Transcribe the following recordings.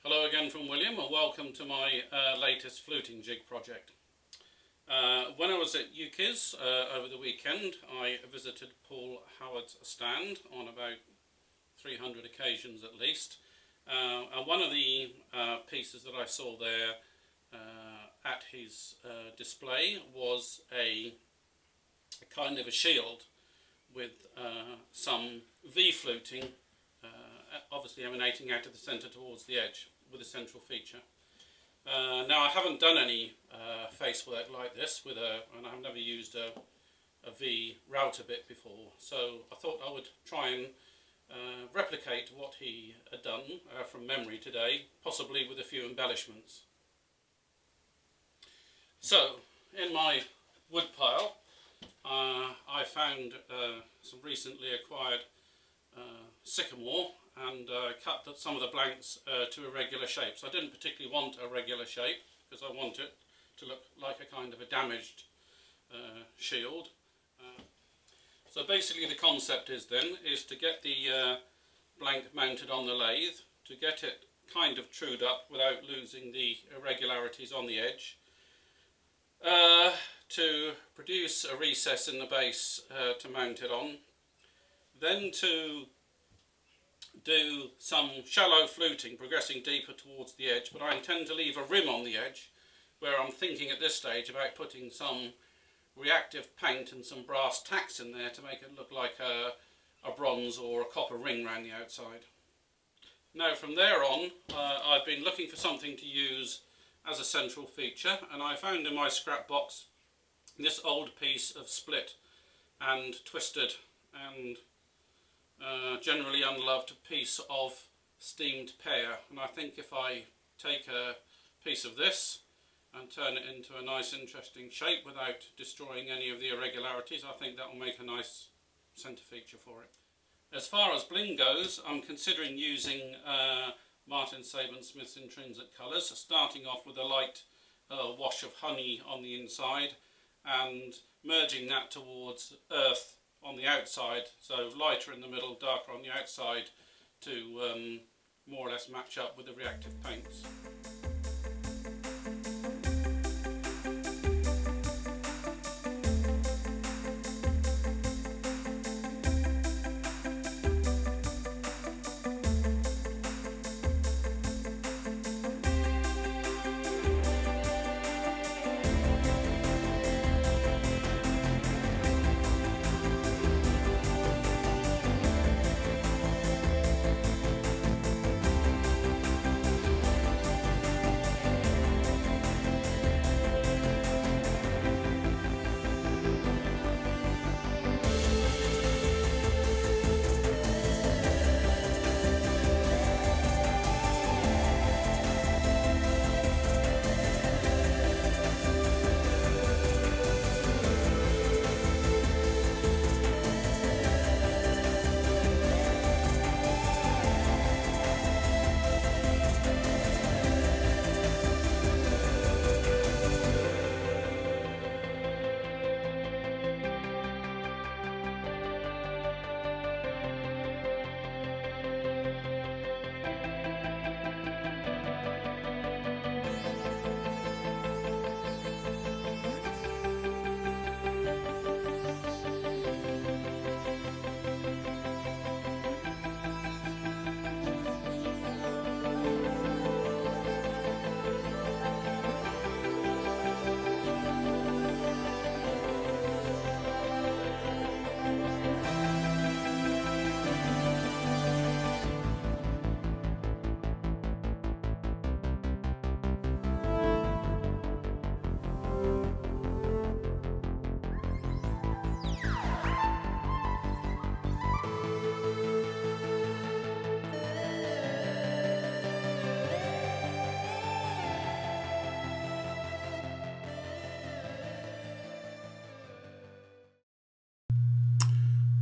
Hello again from William, and welcome to my latest fluting jig project. When I was at UKIWS over the weekend, I visited Paul Howard's stand on about 300 occasions at least, and one of the pieces that I saw there at his display was a kind of a shield with some V fluting obviously emanating out of the centre towards the edge with a central feature. Now, I haven't done any face work like this and I've never used a V router bit before, so I thought I would try and replicate what he had done from memory today, possibly with a few embellishments. So, in my wood pile, I found some recently acquired sycamore and cut some of the blanks to irregular shapes. I didn't particularly want a regular shape because I want it to look like a kind of a damaged shield. So basically the concept is to get the blank mounted on the lathe, to get it kind of trued up without losing the irregularities on the edge, to produce a recess in the base to mount it on, then to do some shallow fluting, progressing deeper towards the edge, but I intend to leave a rim on the edge where I'm thinking at this stage about putting some reactive paint and some brass tacks in there to make it look like a bronze or a copper ring around the outside. Now from there on, I've been looking for something to use as a central feature, and I found in my scrap box this old piece of split and twisted and generally unloved piece of steamed pear, and I think if I take a piece of this and turn it into a nice interesting shape without destroying any of the irregularities, I think that will make a nice centre feature for it. As far as bling goes, I'm considering using Martin Sabin-Smith's Intrinsic Colours, starting off with a light wash of honey on the inside and merging that towards earth on the outside, so lighter in the middle, darker on the outside, to more or less match up with the reactive paints.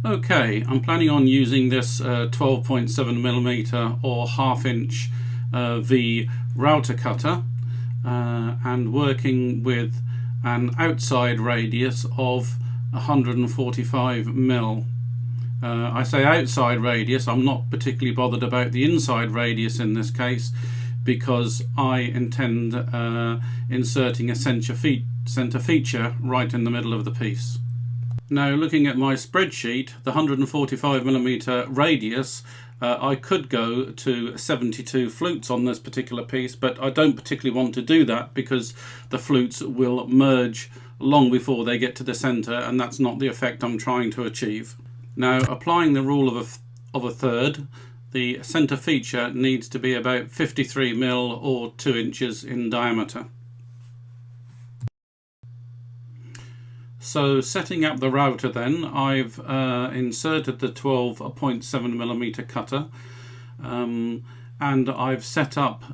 Okay, I'm planning on using this 12.7mm or 1/2 inch V router cutter and working with an outside radius of 145mm. I say outside radius, I'm not particularly bothered about the inside radius in this case, because I intend inserting a centre feature right in the middle of the piece. Now, looking at my spreadsheet, the 145mm radius, I could go to 72 flutes on this particular piece, but I don't particularly want to do that because the flutes will merge long before they get to the centre, and that's not the effect I'm trying to achieve. Now, applying the rule of a third, the centre feature needs to be about 53mm or 2 inches in diameter. So setting up the router then, I've inserted the 12.7mm cutter, and I've set up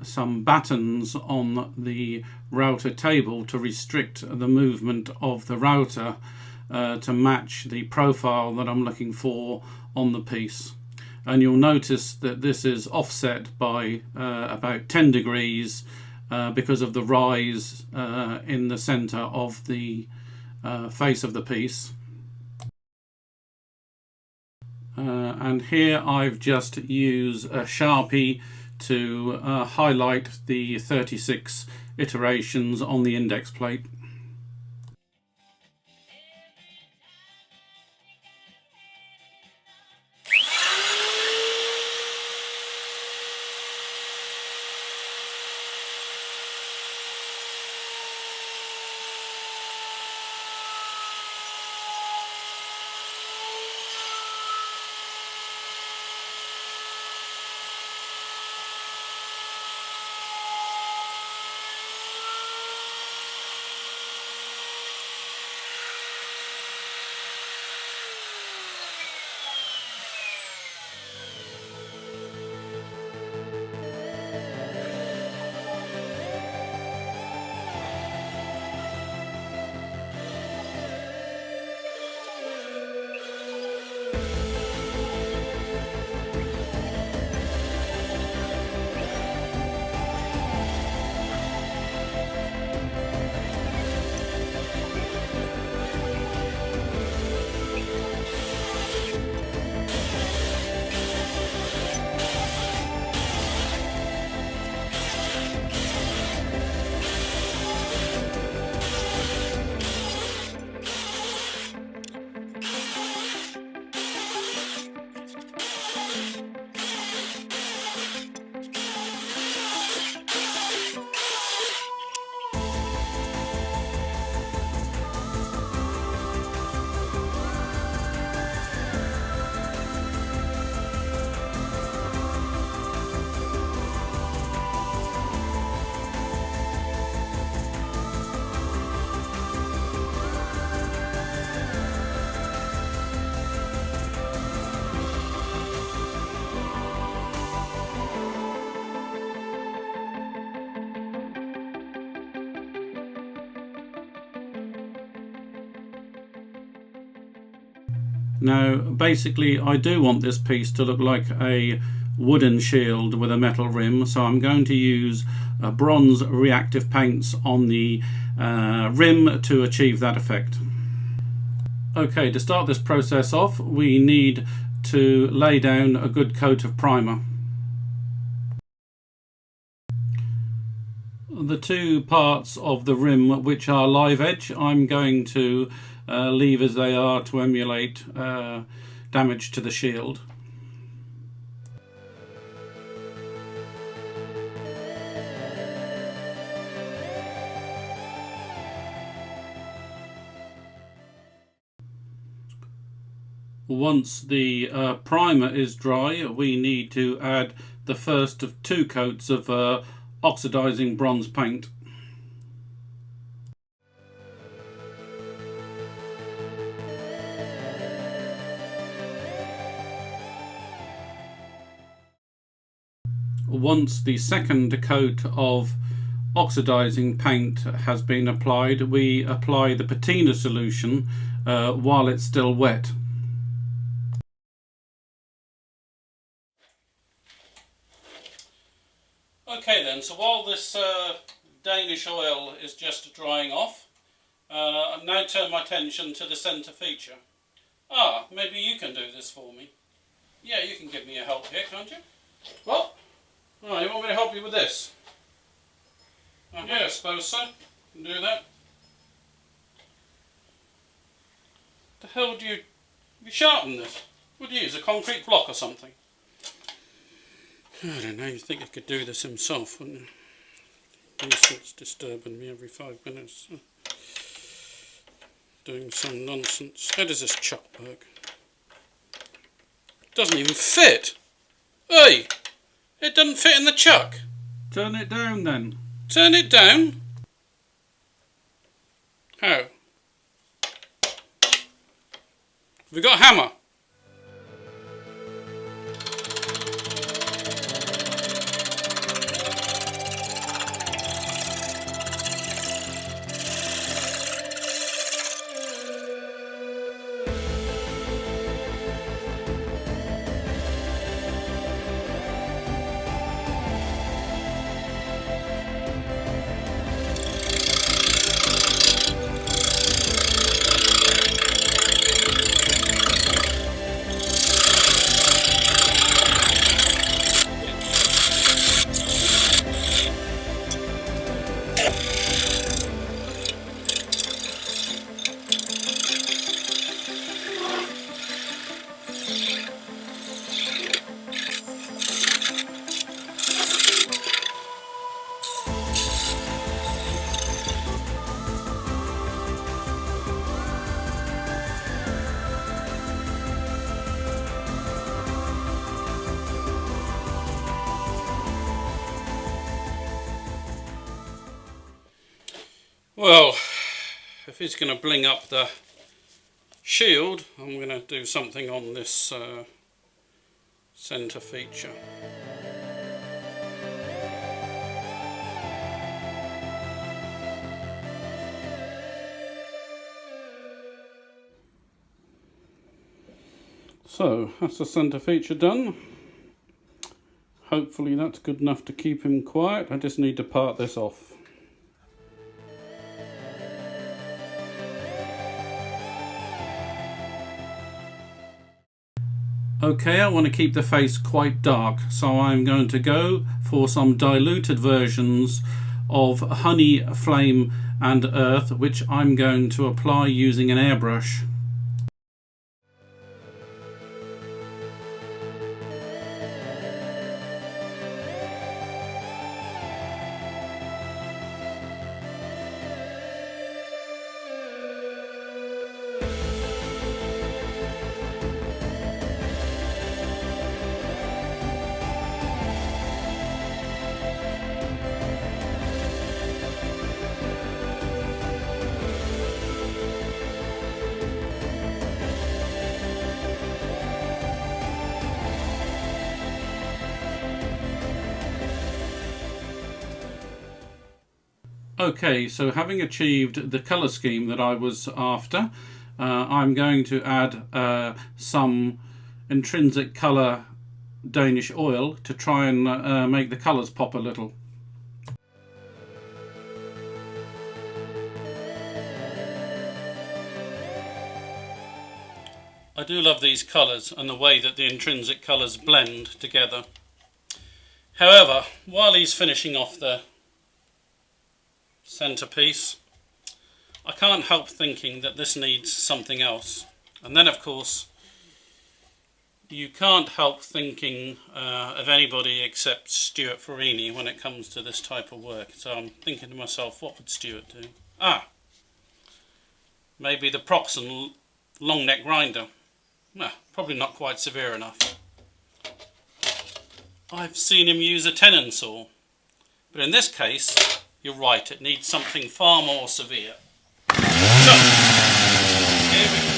some battens on the router table to restrict the movement of the router to match the profile that I'm looking for on the piece. And you'll notice that this is offset by about 10 degrees because of the rise in the centre of the face of the piece. And here I've just used a Sharpie to highlight the 36 iterations on the index plate. Now, basically, I do want this piece to look like a wooden shield with a metal rim, so I'm going to use bronze reactive paints on the rim to achieve that effect. Okay, to start this process off, we need to lay down a good coat of primer. The two parts of the rim which are live edge, I'm going to leave as they are to emulate damage to the shield. Once the primer is dry, we need to add the first of two coats of oxidizing bronze paint. Once the second coat of oxidizing paint has been applied, we apply the patina solution while it's still wet. Okay then, so while this Danish oil is just drying off, I'll now turn my attention to the centre feature. Maybe you can do this for me. Yeah, you can give me a help here, can't you? Well, Oh, you want me to help you with this? Yeah, I suppose so. You can do that. The hell do you sharpen this? What do you use, a concrete block or something? I don't know, you'd think I could do this himself, wouldn't you? Nuisance disturbing me every 5 minutes. Doing some nonsense. How does this chuck work? It doesn't even fit! Hey! It doesn't fit in the chuck! Turn it down then. Turn it down? How? Have we got a hammer? Well, if he's going to bling up the shield, I'm going to do something on this centre feature. So, that's the centre feature done. Hopefully that's good enough to keep him quiet. I just need to part this off. Okay, I want to keep the face quite dark, so I'm going to go for some diluted versions of Honey, Flame and Earth, which I'm going to apply using an airbrush. Okay, so having achieved the colour scheme that I was after, I'm going to add some Intrinsic Colour Danish oil to try and make the colours pop a little. I do love these colours and the way that the intrinsic colours blend together. However, while he's finishing off the centerpiece, I can't help thinking that this needs something else. And then of course you can't help thinking of anybody except Stewart Furini when it comes to this type of work. So I'm thinking to myself, what would Stewart do? Maybe the Proxon long neck grinder. No, probably not quite severe enough. I've seen him use a tenon saw, but in this case you're right, it needs something far more severe. So, here we go.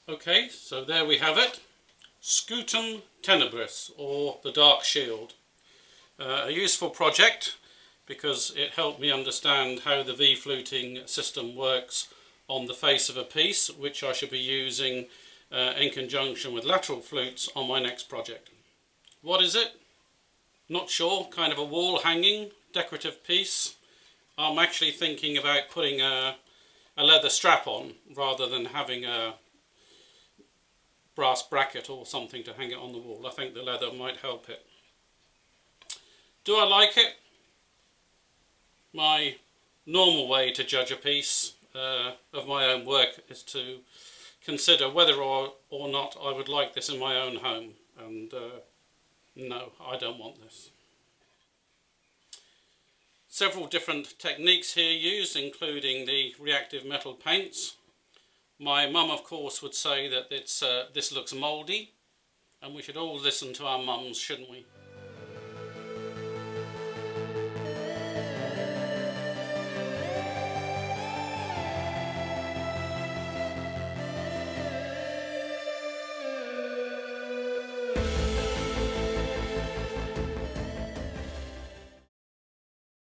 Okay, so there we have it. Scutum Tenebris, or the Dark Shield. A useful project because it helped me understand how the V fluting system works on the face of a piece, which I should be using in conjunction with lateral flutes on my next project. What is it? Not sure, kind of a wall hanging decorative piece. I'm actually thinking about putting a leather strap on rather than having a brass bracket or something to hang it on the wall. I think the leather might help it. Do I like it? My normal way to judge a piece of my own work is to consider whether or not I would like this in my own home, and no, I don't want this. Several different techniques here used, including the reactive metal paints. My mum, of course, would say that this looks mouldy, and we should all listen to our mums, shouldn't we?